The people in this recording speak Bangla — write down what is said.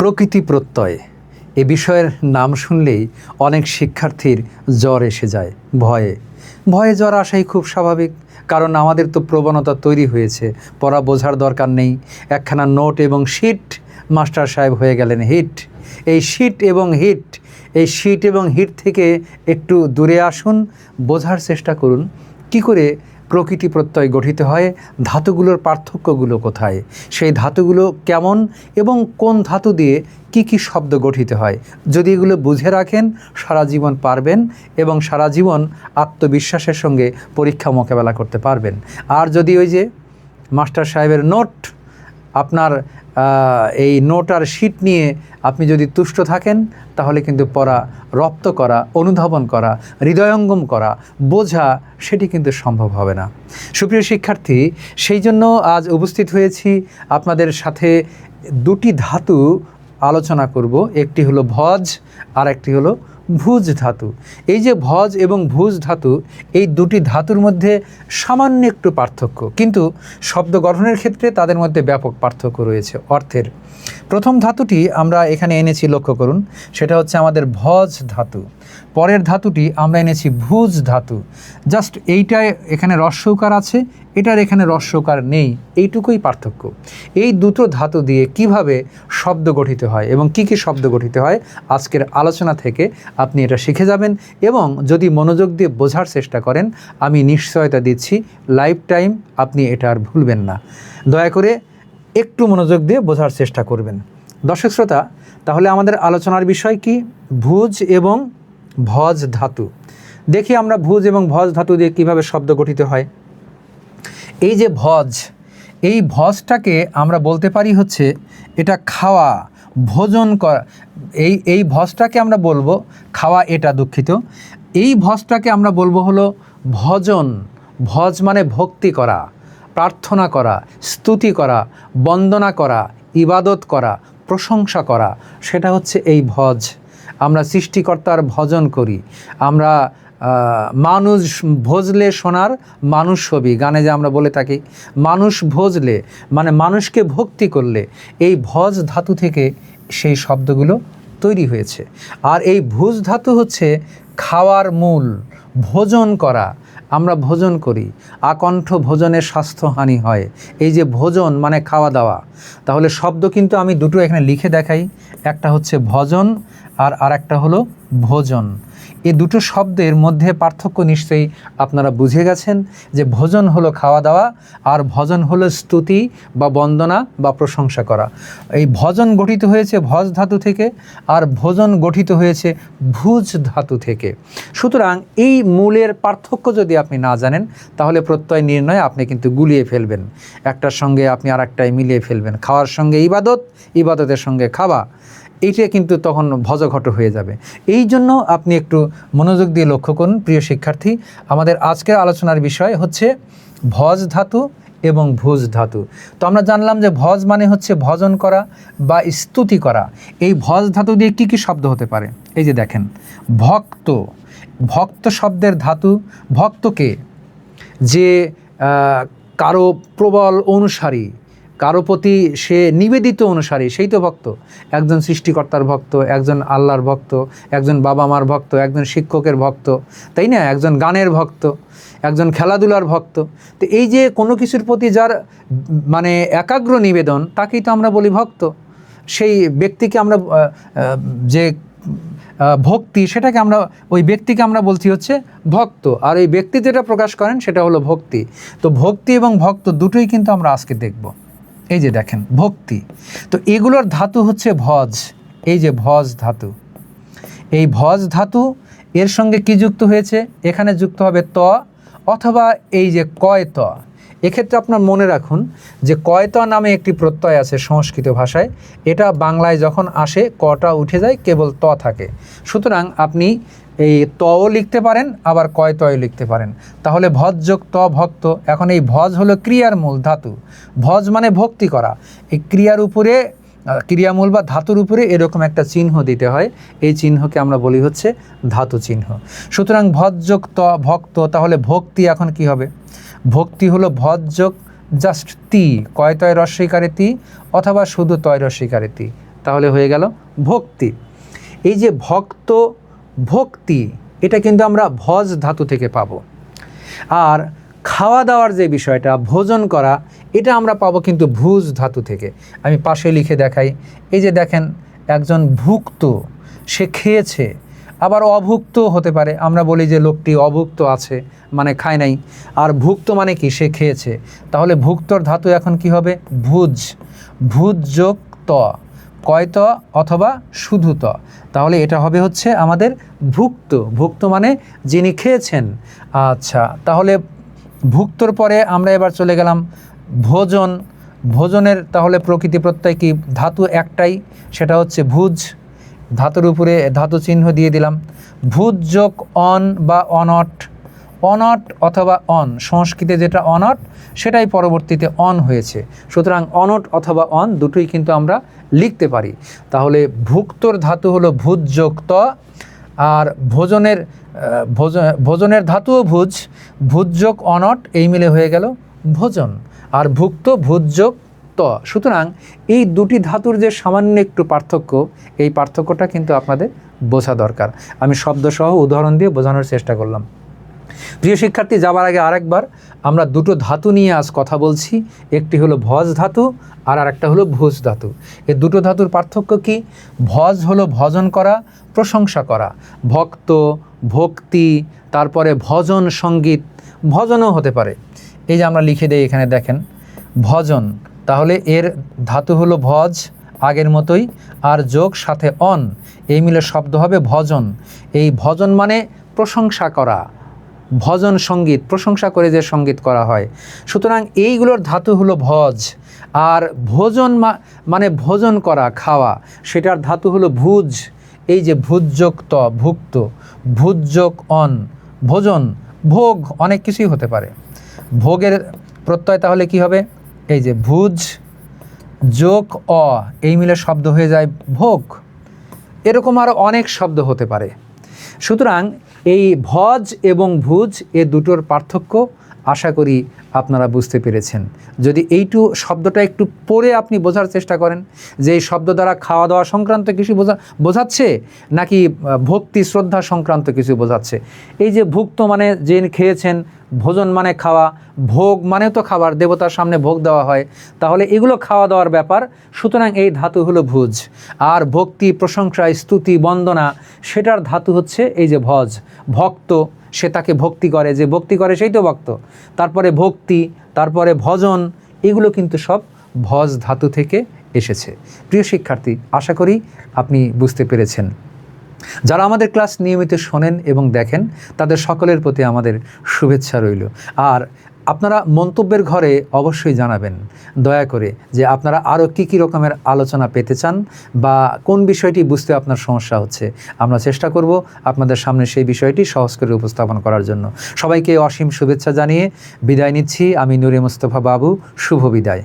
প্রকৃতি প্রত্যয় এ বিষয়ের নাম শুনলেই অনেক শিক্ষার্থীর জ্বর এসে যায়। ভয়ে জ্বর আসাই খুব স্বাভাবিক, কারণ আমাদের তো প্রবণতা তৈরি হয়েছে পড়া বোঝার দরকার নেই, একখানা নোট এবং শিট, মাস্টার সাহেব হয়ে গেলেন হিট। এই শিট এবং হিট থেকে একটু দূরে আসুন, বোঝার চেষ্টা করুন কি করে প্রকৃতি প্রত্যয় গঠিত হয়, ধাতুগুলোর পার্থক্যগুলো কোথায়, সেই ধাতুগুলো কেমন এবং কোন ধাতু দিয়ে কি শব্দ গঠিত হয়। যদি এগুলো বুঝে রাখেন সারা জীবন পারবেন এবং সারা জীবন আত্মবিশ্বাসের সঙ্গে পরীক্ষা মোকাবেলা করতে পারবেন। আর যদি ওই যে মাস্টার সাহেবের নোট, আপনার এই নোট আর শিট নিয়ে আপনি যদি তুষ্ট থাকেন, তাহলে কিন্তু পড়া রপ্ত করা, অনুধাবন করা, হৃদয়ঙ্গম করা, বোঝা সেটি কিন্তু সম্ভব হবে না। সুপ্রিয় শিক্ষার্থী, সেই জন্য আজ উপস্থিত হয়েছি আপনাদের সাথে দুটি ধাতু আলোচনা করব। একটি হলো ভজ আর একটি হলো ভুজ ধাতু। এই যে ভজ এবং ভুজ ধাতু, এই দুটি ধাতুর মধ্যে সামান্য একটু পার্থক্য, কিন্তু শব্দ গঠনের ক্ষেত্রে তাদের মধ্যে ব্যাপক পার্থক্য রয়েছে অর্থের। প্রথম ধাতুটি আমরা এখানে এনেছি, লক্ষ্য করুন, সেটা হচ্ছে আমাদের ভজ ধাতু। পরের ধাতুটি আমরা এনেছি ভুজ ধাতু। জাস্ট এইটায় এখানে রস্যকার আছে, এটার এখানে রস্যকার নেই, এইটুকুই পার্থক্য। এই দুটো ধাতু দিয়ে কিভাবে শব্দ গঠিত হয় এবং কি শব্দ গঠিত হয়, আজকের আলোচনা থেকে আপনি এটা শিখে যাবেন। এবং যদি মনোযোগ দিয়ে বোঝার চেষ্টা করেন, আমি নিশ্চয়তা দিচ্ছি লাইফ টাইম আপনি এটা আর ভুলবেন না। দয়া করে একটু মনোযোগ দিয়ে বোঝার চেষ্টা করবেন। দর্শক শ্রোতা, তাহলে আমাদের আলোচনার বিষয় কি? ভুজ এবং ভজ ধাতু। দেখি আমরা ভুজ এবং ভজ ধাতু দিয়ে কিভাবে শব্দ গঠিত হয়। এই যে ভজ, এই ভজটাকে আমরা বলতে পারি হচ্ছে এটা খাওয়া, ভোজন করা। এই ভজটাকে আমরা বলবো খাওয়া, এটা দুঃখিত। এই ভজটাকে আমরা বলবো হলো ভজন। ভজ মানে ভক্তি করা, প্রার্থনা করা, স্তুতি করা, বন্দনা করা, ইবাদত করা, প্রশংসা করা, সেটা হচ্ছে এই ভজ। আমরা সৃষ্টিকর্তার ভজন করি। আমরা মানুষ ভজলে সোনার মানুষ হবি, গানে যে আমরা বলে থাকি, মানুষ ভজলে মানে মানুষকে ভক্তি করলে, এই ভজ ধাতু থেকে সেই শব্দগুলো তৈরি হয়েছে। আর এই ভুজ ধাতু হচ্ছে খাওয়ার মূল, ভোজন করা। আমরা ভোজন করি, আকণ্ঠ ভোজনের স্বাস্থ্যহানি হয়। এই যে ভোজন মানে খাওয়া দাওয়া, তাহলে শব্দ কিন্তু আমি দুটো এখানে লিখে দেখাই। একটা হচ্ছে ভজন আর একটা হলো ভোজন। এই দুটো শব্দের মধ্যে পার্থক্য নিশ্চয়ই আপনারা বুঝে গেছেন, যে ভোজন হলো খাওয়া দাওয়া আর ভজন হলো স্তুতি বা বন্দনা বা প্রশংসা করা। এই ভজন গঠিত হয়েছে ভজ ধাতু থেকে, আর ভোজন গঠিত হয়েছে ভুজ ধাতু থেকে। সুতরাং এই মূলের পার্থক্য যদি আপনি না জানেন, তাহলে প্রত্যয় নির্ণয় আপনি কিন্তু গুলিয়ে ফেলবেন, একটার সঙ্গে আপনি আর একটাই মিলিয়ে ফেলবেন। খাওয়ার সঙ্গে ইবাদত, ইবাদতের সঙ্গে খাওয়া, এইটা কিন্তু তখন ভজঘট হয়ে যাবে। এই জন্য আপনি একটু মনোযোগ দিয়ে লক্ষ্য করুন প্রিয় শিক্ষার্থী। আমাদের আজকের আলোচনার বিষয় হচ্ছে ভজ ধাতু এবং ভুজ ধাতু। তো আমরা জানলাম যে ভজ মানে হচ্ছে ভজন করা বা স্তুতি করা। এই ভজ ধাতু দিয়ে কি শব্দ হতে পারে? এই যে দেখেন, ভক্ত। ভক্ত শব্দের ধাতু। ভক্তকে যে কারো প্রবল অনুসারী, কারো প্রতি সে নিবেদিত অনুসারী, সেই তো ভক্ত। একজন সৃষ্টিকর্তার ভক্ত, একজন আল্লাহর ভক্ত, একজন বাবা মার ভক্ত, একজন শিক্ষকের ভক্ত, তাই না? একজন গানের ভক্ত, একজন খেলাধুলার ভক্ত। তো এই যে কোনো কিছুর প্রতি যার মানে একাগ্র নিবেদন, তাকেই তো আমরা বলি ভক্ত। সেই ব্যক্তিকে আমরা যে ভক্তি, সেটাকে আমরা, ওই ব্যক্তিকে আমরা বলছি হচ্ছে ভক্ত। আর এই ব্যক্তি যেটা প্রকাশ করেন সেটা হলো ভক্তি। তো ভক্তি এবং ভক্ত দুটোই কিন্তু আমরা আজকে দেখব। এই যে দেখেন, ভক্তি। তো এগুলোর ধাতু হচ্ছে ভজ। এই যে ভজ ধাতু, এই ভজ ধাতু এর সঙ্গে কি যুক্ত হয়েছে? এখানে যুক্ত হবে ত অথবা এই যে কয় ত। এক্ষেত্রে আপনার মনে রাখুন যে কয় ত নামে একটি প্রত্যয় আছে সংস্কৃত ভাষায়। এটা বাংলায় যখন আসে কটা উঠে যায়, কেবল ত থাকে। সুতরাং আপনি এই তও লিখতে পারেন, আবার কয় তয় লিখতে পারেন। তাহলে ভজ যোগ ত ভক্ত। এখন এই ভজ হলো ক্রিয়ার মূল ধাতু। ভজ মানে ভক্তি করা। এই ক্রিয়ার উপরে, ক্রিয়ামূল বা ধাতুর উপরে এরকম একটা চিহ্ন দিতে হয়। এই চিহ্নকে আমরা বলি হচ্ছে ধাতু চিহ্ন। সুতরাং ভজ যোগ ত ভক্ত। তাহলে ভক্তি এখন কি হবে? ভক্তি হলো ভজ যোগ জাস্ট তি, কয় তয় রস্বইকারে তি অথবা শুধু তয় রস্বইকারে তি, তাহলে হয়ে গেল ভক্তি। এই যে ভক্ত ভক্তি এটা কিন্তু আমরা ভজ ধাতু থেকে পাবো। আর খাওয়া দাওয়ার যে বিষয়টা ভোজন করা এটা আমরা পাবো কিন্তু ভুজ ধাতু থেকে। আমি পাশে লিখে দেখাই, এই যে দেখেন একজন ভুক্ত, সে খেয়েছে, আবার অভুক্ত হতে পারে। আমরা বলি যে লোকটি অভুক্ত আছে মানে খায় নাই, আর ভুক্ত মানে কি সে খেয়েছে। তাহলে ভুক্তর ধাতু এখন কি হবে? ভুজ। ভুজ যোগ ত, কয় ত অথবা শুধু ত, তাহলে এটা হবে হচ্ছে আমাদের ভুক্ত। ভুক্ত মানে যিনি খেয়েছেন। আচ্ছা, তাহলে ভুক্তর পরে আমরা এবার চলে গেলাম ভোজন। ভোজনের তাহলে প্রকৃতি প্রত্যয় কি? ধাতু একটাই, সেটা হচ্ছে ভুজ। ধাতুর উপরে ধাতু চিহ্ন দিয়ে দিলাম। ভুজ যোগ অন বা অনট। অনট অথবা অন, সংস্কৃতে যেটা অনট সেটাই পরবর্তীতে অন হয়েছে। সুতরাং অনট অথবা অন দুটোই কিন্তু আমরা লিখতে পারি। তাহলে ভুক্তর ধাতু হলো ভুজ যোগ ত, আর ভোজনের ধাতুও ভুজ। ভুজ যোগ অনট এই মিলে হয়ে গেল ভোজন। আর ভুক্ত ভুজ যোগ ত। সুতরাং এই দুটি ধাতুর যে সামান্য একটু পার্থক্য, এই পার্থক্যটা কিন্তু আপনাদের বোঝা দরকার। আমি শব্দসহ উদাহরণ দিয়ে বোঝানোর চেষ্টা করলাম। প্রিয় শিক্ষার্থী, যাবার আগে আরেকবার আমরা দুটো ধাতু নিয়ে আজ কথা বলছি। একটি হলো ভজ ধাতু আর আরেকটা হলো ভুজ ধাতু। এই দুটো ধাতুর পার্থক্য কি? ভজ হলো ভজন করা, প্রশংসা করা, ভক্ত, ভক্তি, তারপরে ভজন সঙ্গীত, ভজনও হতে পারে। এই যে আমরা লিখে দেই এখানে দেখেন ভজন, তাহলে এর ধাতু হলো ভজ আগের মতোই, আর যোগ সাথে অন, এই মিলে শব্দ হবে ভজন। এই ভজন মানে প্রশংসা করা, ভজন সঙ্গীত, প্রশংসা করে যে সঙ্গীত করা হয়। সুতরাং এইগুলোর ধাতু হলো ভজ। আর ভোজন মানে ভোজন করা, খাওয়া, সেটার ধাতু হলো ভুজ। এই যে ভুজ যোগ ত, ভুক্ত, ভুজ যোগ অন, ভোজন, ভোগ, অনেক কিছুই হতে পারে। ভোগের প্রত্যয় তাহলে কি হবে? এই যে ভুজ যোগ অ, এই মিলে শব্দ হয়ে যায় ভোগ। এরকম আরও অনেক শব্দ হতে পারে। সুতরাং এই ভজ এবং ভুজ এ দুটোর পার্থক্য আশা করি আপনারা বুঝতে পেরেছেন। যদি এইটু শব্দটা একটু পড়ে আপনি বোঝার চেষ্টা করেন যে এই শব্দ দ্বারা খাওয়া দাওয়া সংক্রান্ত কিছু বোঝাচ্ছে নাকি ভক্তি শ্রদ্ধা সংক্রান্ত কিছু বোঝাচ্ছে। এই যে ভুক্ত মানে যে খেয়েছেন, ভোজন মানে খাওয়া, ভোগ মানে তো খাবার, দেবতার সামনে ভোগ দেওয়া হয়, তাহলে এগুলো খাওয়া দাওয়ার ব্যাপার। সুতরাং এই ধাতু হলো ভুজ। আর ভক্তি, প্রশংসা, স্তুতি, বন্দনা, সেটার ধাতু হচ্ছে এই যে ভজ। ভক্ত, সে তাকে ভক্তি করে, যে ভক্তি করে সেই তো ভক্ত। তারপরে ভক্তি, তারপরে ভজন, এগুলো কিন্তু সব ভজ ধাতু থেকে এসেছে। প্রিয় শিক্ষার্থী, আশা করি আপনি বুঝতে পেরেছেন। যারা আমাদের ক্লাস নিয়মিত শোনেন এবং দেখেন তাদের সকলের প্রতি আমাদের শুভেচ্ছা রইল। আর আপনারা মন্তব্যের ঘরে অবশ্যই জানাবেন দয়া করে যে আপনারা আরও কী রকমের আলোচনা পেতে চান বা কোন বিষয়টি বুঝতে আপনার সমস্যা হচ্ছে। আমরা চেষ্টা করব আপনাদের সামনে সেই বিষয়টি সহজ করে উপস্থাপন করার জন্য। সবাইকে অসীম শুভেচ্ছা জানিয়ে বিদায় নিচ্ছি। আমি নূরে মুস্তফা বাবু, শুভ বিদায়।